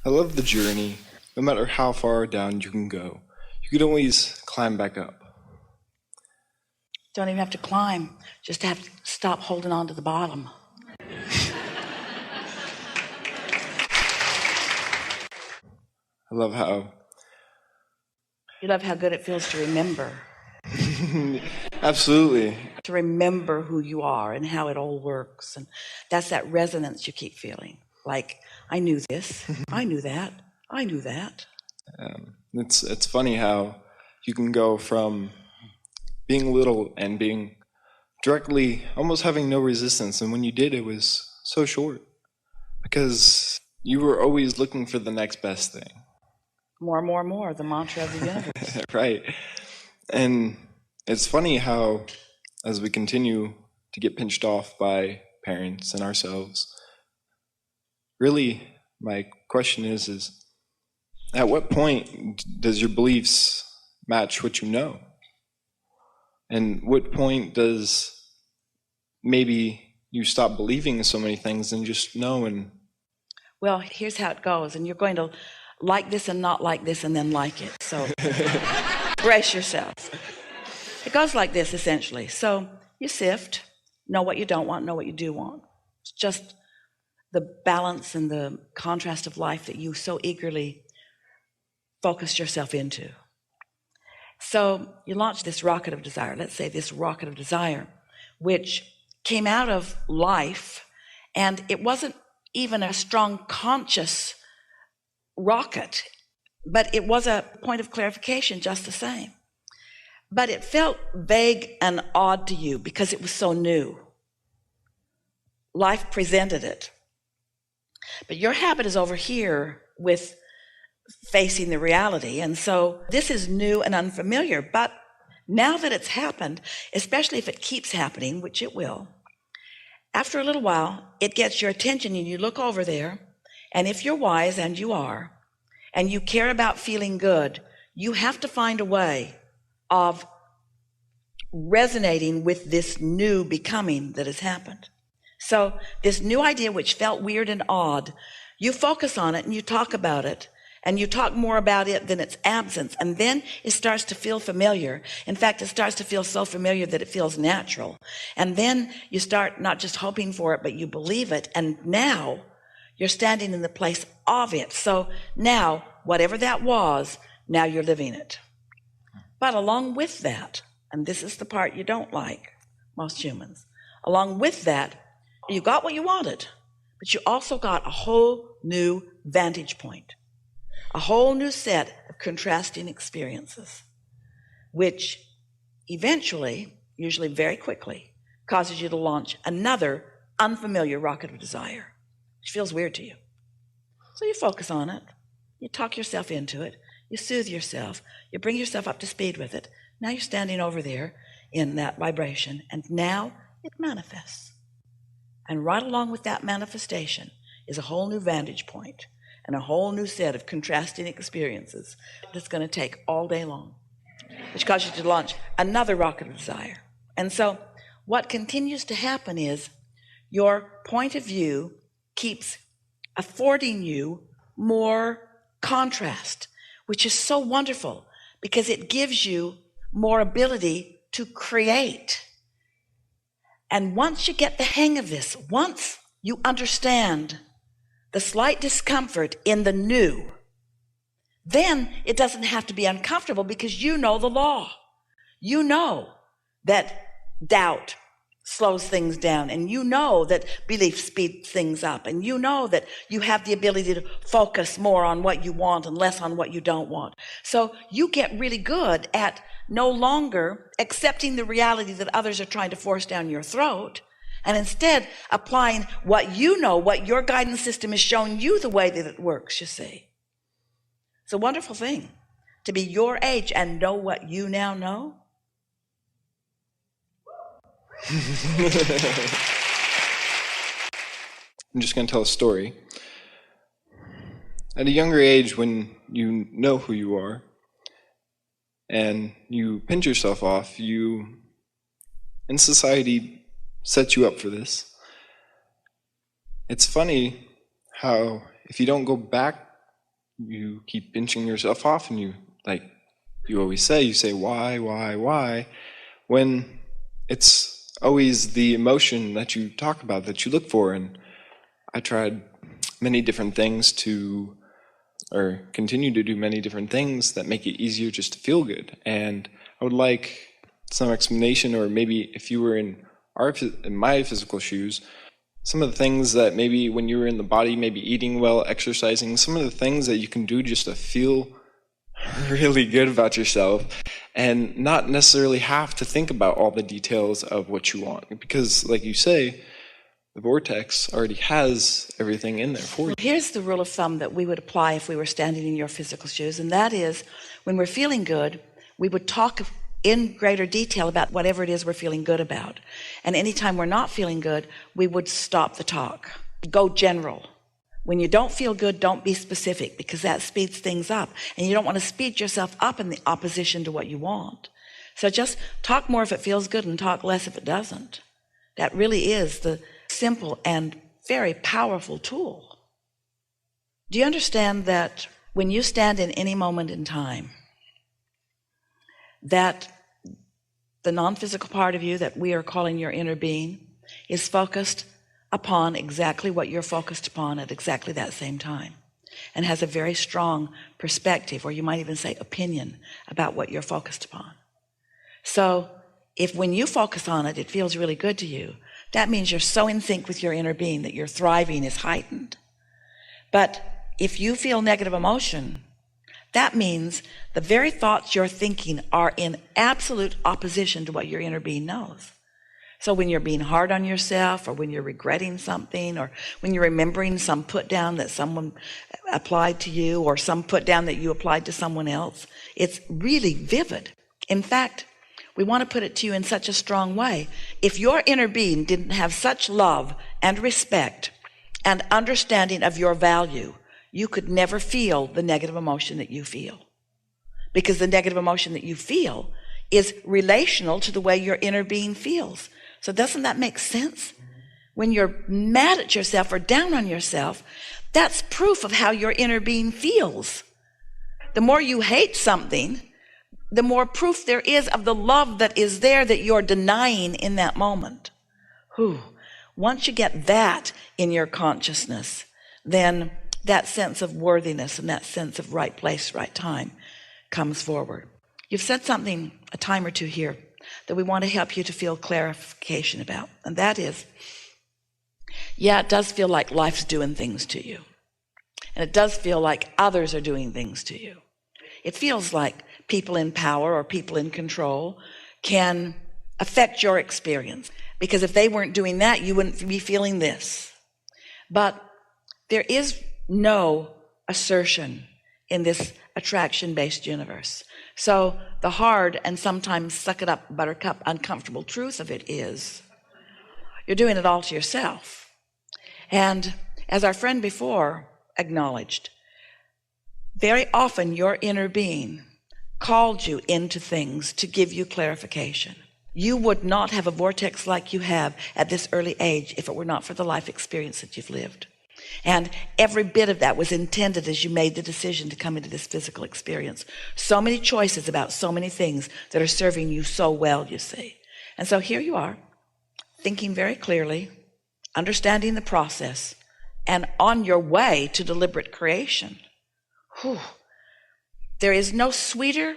I love the journey. No matter how far down you can go, you can always climb back up. Don't even have to climb, just have to stop holding on to the bottom. I love how... You love how good it feels to remember. Absolutely. To remember who you are and how it all works. And that's that resonance you keep feeling. Like, I knew this, I knew that, I knew that. It's funny how you can go from being little and being directly, almost having no resistance, and when you did, it was so short. Because you were always looking for the next best thing. More, more, more, the mantra of the universe. Right. And it's funny how, as we continue to get pinched off by parents and ourselves, really, my question is at what point does your beliefs match what you know? And what point does maybe you stop believing so many things and just know? And well, here's how it goes, and you're going to like this and not like this and then like it. So brace yourself. It goes like this, essentially. So you sift, know what you don't want, know what you do want. It's just the balance and the contrast of life that you so eagerly focused yourself into. So you launch this rocket of desire, let's say this rocket of desire, which came out of life, and it wasn't even a strong conscious rocket, but it was a point of clarification just the same. But it felt vague and odd to you because it was so new. Life presented it. But your habit is over here with facing the reality. And so this is new and unfamiliar. But now that it's happened, especially if it keeps happening, which it will, after a little while, it gets your attention and you look over there. And if you're wise, and you are, and you care about feeling good, you have to find a way of resonating with this new becoming that has happened. So this new idea, which felt weird and odd, you focus on it and you talk about it, and you talk more about it than its absence, and then it starts to feel familiar. In fact, it starts to feel so familiar that it feels natural. And then you start not just hoping for it, but you believe it, and now you're standing in the place of it. So now, whatever that was, now you're living it. But along with that, and this is the part you don't like, most humans, along with that, you got what you wanted, but you also got a whole new vantage point, a whole new set of contrasting experiences, which eventually, usually very quickly, causes you to launch another unfamiliar rocket of desire, which feels weird to you. So you focus on it, you talk yourself into it, you soothe yourself, you bring yourself up to speed with it. Now you're standing over there in that vibration, and now it manifests. And right along with that manifestation is a whole new vantage point and a whole new set of contrasting experiences that's going to take all day long, which causes you to launch another rocket of desire. And so what continues to happen is your point of view keeps affording you more contrast, which is so wonderful because it gives you more ability to create. And once you get the hang of this, once you understand the slight discomfort in the new, then it doesn't have to be uncomfortable because you know the law. You know that doubt slows things down, and you know that belief speeds things up, and you know that you have the ability to focus more on what you want and less on what you don't want. So you get really good at no longer accepting the reality that others are trying to force down your throat, and instead applying what you know, what your guidance system is showing you the way that it works, you see. It's a wonderful thing to be your age and know what you now know. I'm just going to tell a story. At a younger age, when you know who you are and you pinch yourself off, and society sets you up for this. It's funny how if you don't go back you keep pinching yourself off, and you always say, why, when it's always the emotion that you talk about, that you look for. And I tried many different things or continue to do many different things that make it easier just to feel good. And I would like some explanation, or maybe if you were in my physical shoes, some of the things that maybe when you were in the body, maybe eating well, exercising, some of the things that you can do just to feel really good about yourself and not necessarily have to think about all the details of what you want. Because like you say, the vortex already has everything in there for you. Here's the rule of thumb that we would apply if we were standing in your physical shoes, and that is, when we're feeling good, we would talk in greater detail about whatever it is we're feeling good about. And anytime we're not feeling good, we would stop the talk, go general. When you don't feel good, don't be specific, because that speeds things up, and you don't want to speed yourself up in the opposition to what you want. So just talk more if it feels good and talk less if it doesn't. That really is the simple and very powerful tool. Do you understand that when you stand in any moment in time, that the non-physical part of you that we are calling your inner being is focused upon exactly what you're focused upon at exactly that same time, and has a very strong perspective, or you might even say opinion, about what you're focused upon. So if when you focus on it, it feels really good to you, that means you're so in sync with your inner being that your thriving is heightened. But if you feel negative emotion, that means the very thoughts you're thinking are in absolute opposition to what your inner being knows. So when you're being hard on yourself, or when you're regretting something, or when you're remembering some put down that someone applied to you, or some put down that you applied to someone else, it's really vivid. In fact, we want to put it to you in such a strong way. If your inner being didn't have such love and respect and understanding of your value, you could never feel the negative emotion that you feel. Because the negative emotion that you feel is relational to the way your inner being feels. So doesn't that make sense? When you're mad at yourself or down on yourself, that's proof of how your inner being feels. The more you hate something, the more proof there is of the love that is there that you're denying in that moment. Once you get that in your consciousness, then that sense of worthiness and that sense of right place, right time comes forward. You've said something a time or two here that we want to help you to feel clarification about, and that is, yeah, it does feel like life's doing things to you, and it does feel like others are doing things to you. It feels like people in power or people in control can affect your experience, because if they weren't doing that, you wouldn't be feeling this. But there is no assertion in this attraction-based universe. So the hard and sometimes suck it up, buttercup, uncomfortable truth of it is, you're doing it all to yourself. And as our friend before acknowledged, very often your inner being called you into things to give you clarification. You would not have a vortex like you have at this early age if it were not for the life experience that you've lived. And every bit of that was intended as you made the decision to come into this physical experience. So many choices about so many things that are serving you so well, you see. And so here you are, thinking very clearly, understanding the process, and on your way to deliberate creation. There is no sweeter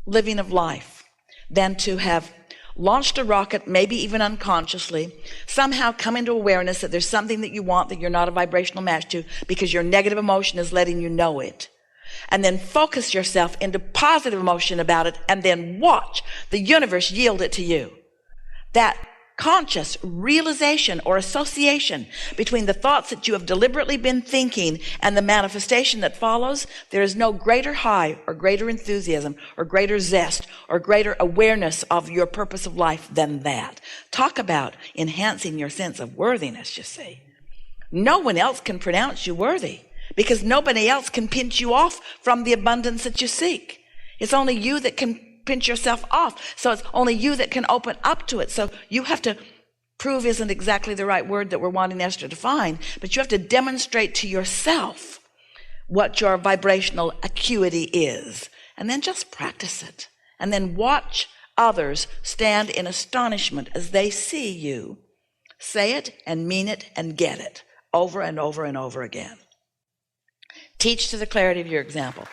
living of life than to have launched a rocket, maybe even unconsciously, somehow come into awareness that there's something that you want that you're not a vibrational match to, because your negative emotion is letting you know it. And then focus yourself into positive emotion about it, and then watch the universe yield it to you. That conscious realization or association between the thoughts that you have deliberately been thinking and the manifestation that follows, there is no greater high or greater enthusiasm or greater zest or greater awareness of your purpose of life than that. Talk about enhancing your sense of worthiness, you see. No one else can pronounce you worthy, because nobody else can pinch you off from the abundance that you seek. It's only you that can pinch yourself off. So it's only you that can open up to it. So you have to prove isn't exactly the right word that we're wanting Esther to find, but you have to demonstrate to yourself what your vibrational acuity is, and then just practice it, and then watch others stand in astonishment as they see you say it and mean it and get it over and over and over again. Teach to the clarity of your example.